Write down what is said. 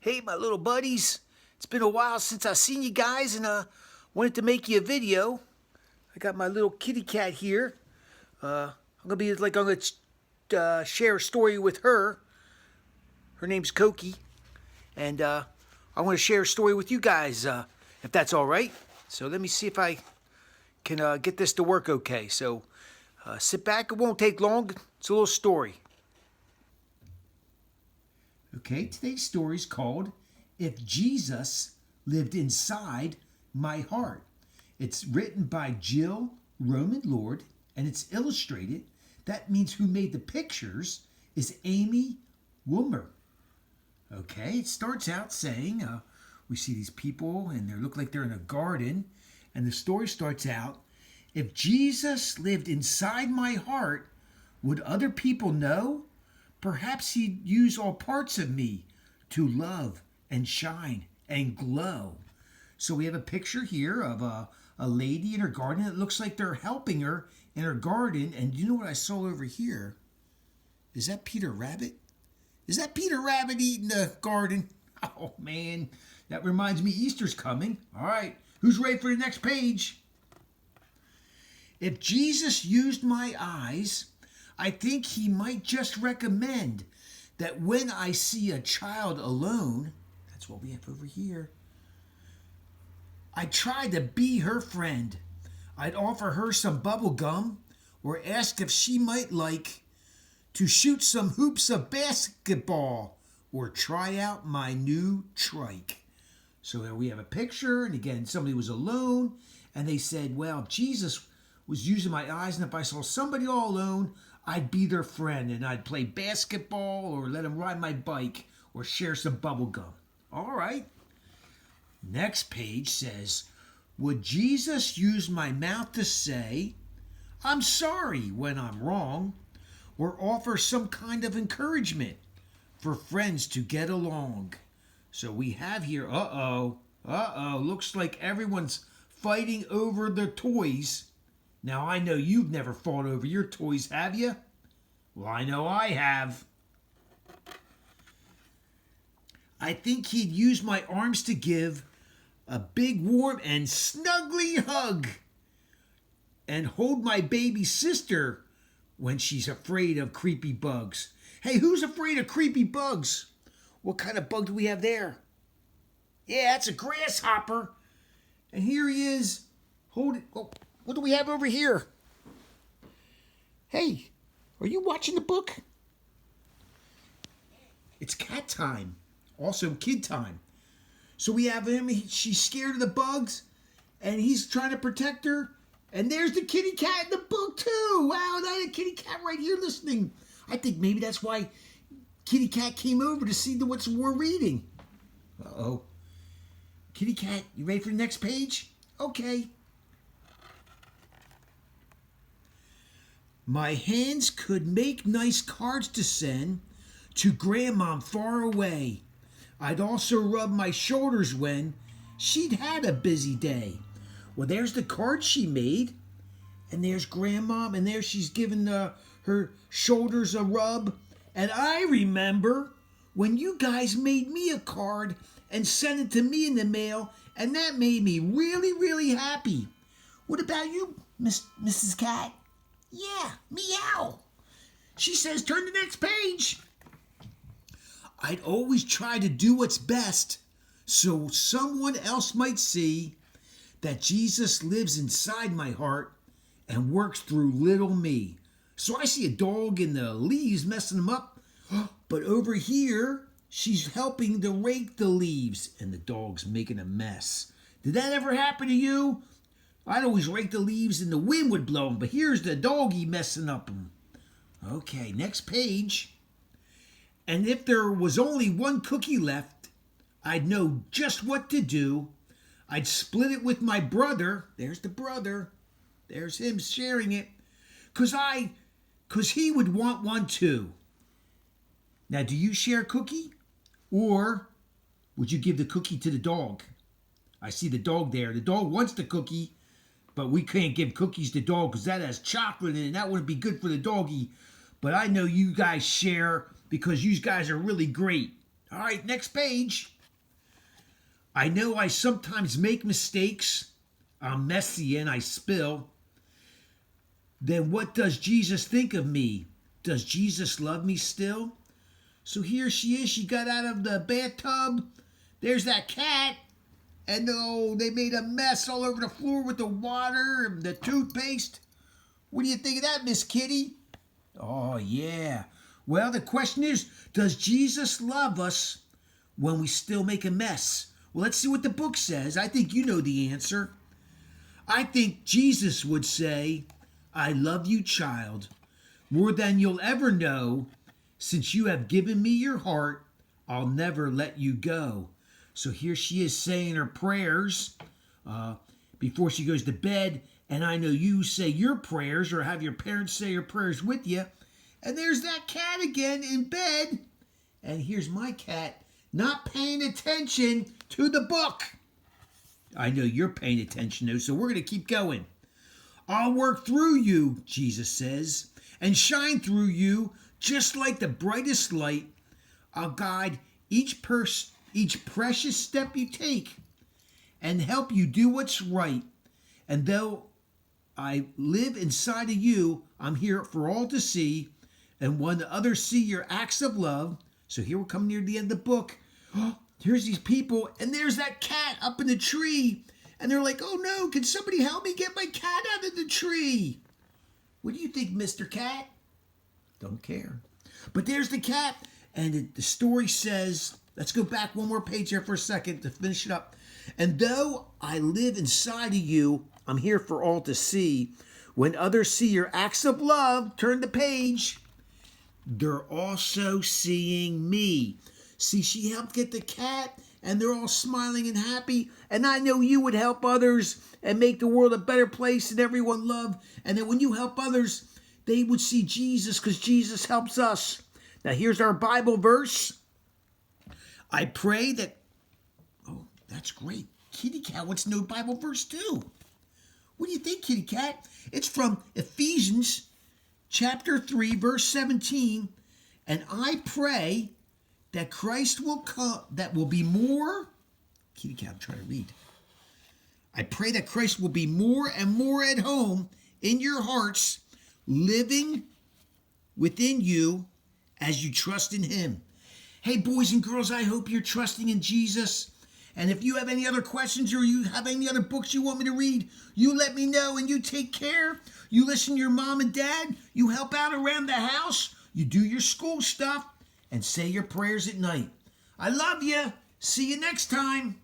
Hey, my little buddies. It's been a while since I've seen you guys and wanted to make you a video. I got my little kitty cat here. I'm gonna share a story with her. Her name's Cokie, and I want to share a story with you guys, if that's all right. So let me see if I can get this to work okay. So sit back. It won't take long. It's a little story. Okay, today's story is called If Jesus Lived Inside My Heart. It's written by Jill Roman Lord, and it's illustrated. That means who made the pictures is Amy Woomer. Okay, it starts out saying, we see these people, and they look like they're in a garden, and the story starts out, if Jesus lived inside my heart, would other people know? Perhaps he'd use all parts of me to love and shine and glow. So we have a picture here of a lady in her garden. It looks like they're helping her in her garden. And you know what I saw over here? Is that Peter Rabbit? Is that Peter Rabbit eating the garden? Oh, man. That reminds me Easter's coming. All right. Who's ready for the next page? If Jesus used my eyes, I think he might just recommend that when I see a child alone, that's what we have over here, I try to be her friend. I'd offer her some bubble gum or ask if she might like to shoot some hoops of basketball or try out my new trike. So there we have a picture, and again, somebody was alone, and they said, well, Jesus was using my eyes, and if I saw somebody all alone, I'd be their friend, and I'd play basketball or let them ride my bike or share some bubble gum. All right. Next page says, would Jesus use my mouth to say, I'm sorry when I'm wrong, or offer some kind of encouragement for friends to get along? So we have here, looks like everyone's fighting over the toys. Now, I know you've never fought over your toys, have you? Well, I know I have. I think he'd use my arms to give a big, warm, and snuggly hug and hold my baby sister when she's afraid of creepy bugs. Hey, who's afraid of creepy bugs? What kind of bug do we have there? Yeah, that's a grasshopper. And here he is holding... Oh, what do we have over here? Hey, are you watching the book? It's cat time. Also kid time. So we have him. She's scared of the bugs, and he's trying to protect her. And there's the kitty cat in the book, too. Wow, that a kitty cat right here listening. I think maybe that's why kitty cat came over to see what we're reading. Uh-oh. Kitty cat, you ready for the next page? Okay. My hands could make nice cards to send to Grandma far away. I'd also rub my shoulders when she'd had a busy day. Well, there's the card she made, and there's Grandma, and there she's giving her shoulders a rub. And I remember when you guys made me a card and sent it to me in the mail, and that made me really, really happy. What about you, Mrs. Cat? Yeah, meow. She says, turn the next page. I'd always try to do what's best so someone else might see that Jesus lives inside my heart and works through little me. So I see a dog in the leaves messing them up, but over here, she's helping to rake the leaves, and the dog's making a mess. Did that ever happen to you? I'd always rake the leaves and the wind would blow them, but here's the doggy messing up them. Okay, next page. And if there was only one cookie left, I'd know just what to do. I'd split it with my brother. There's the brother. There's him sharing it. 'Cause he would want one too. Now, do you share a cookie? Or would you give the cookie to the dog? I see the dog there. The dog wants the cookie. But we can't give cookies to dog because that has chocolate in it, and that wouldn't be good for the doggy. But I know you guys share because you guys are really great. All right, next page. I know I sometimes make mistakes. I'm messy and I spill. Then what does Jesus think of me? Does Jesus love me still? So here she is. She got out of the bathtub. There's that cat. And oh, they made a mess all over the floor with the water and the toothpaste. What do you think of that, Miss Kitty? Oh, yeah. Well, the question is, does Jesus love us when we still make a mess? Well, let's see what the book says. I think you know the answer. I think Jesus would say, I love you, child, more than you'll ever know. Since you have given me your heart, I'll never let you go. So here she is saying her prayers before she goes to bed. And I know you say your prayers or have your parents say your prayers with you. And there's that cat again in bed. And here's my cat not paying attention to the book. I know you're paying attention though, so we're going to keep going. I'll work through you, Jesus says, and shine through you just like the brightest light. I'll guide each precious step you take and help you do what's right. And though I live inside of you, I'm here for all to see. And when the others see your acts of love, so here we're coming near the end of the book. Here's these people, and there's that cat up in the tree. And they're like, oh no, can somebody help me get my cat out of the tree? What do you think, Mr. Cat? Don't care. But there's the cat, and the story says, let's go back one more page here for a second to finish it up. And though I live inside of you, I'm here for all to see. When others see your acts of love, turn the page, they're also seeing me. See, she helped get the cat, and they're all smiling and happy. And I know you would help others and make the world a better place and everyone love. And then when you help others, they would see Jesus because Jesus helps us. Now here's our Bible verse. I pray that, oh, that's great. Kitty Cat wants to know Bible verse too. What do you think, Kitty Cat? It's from Ephesians chapter 3, verse 17. And I pray that Christ will come, that will be more, Kitty Cat, I'm trying to read. I pray that Christ will be more and more at home in your hearts, living within you as you trust in him. Hey, boys and girls, I hope you're trusting in Jesus. And if you have any other questions or you have any other books you want me to read, you let me know and you take care. You listen to your mom and dad. You help out around the house. You do your school stuff and say your prayers at night. I love you. See you next time.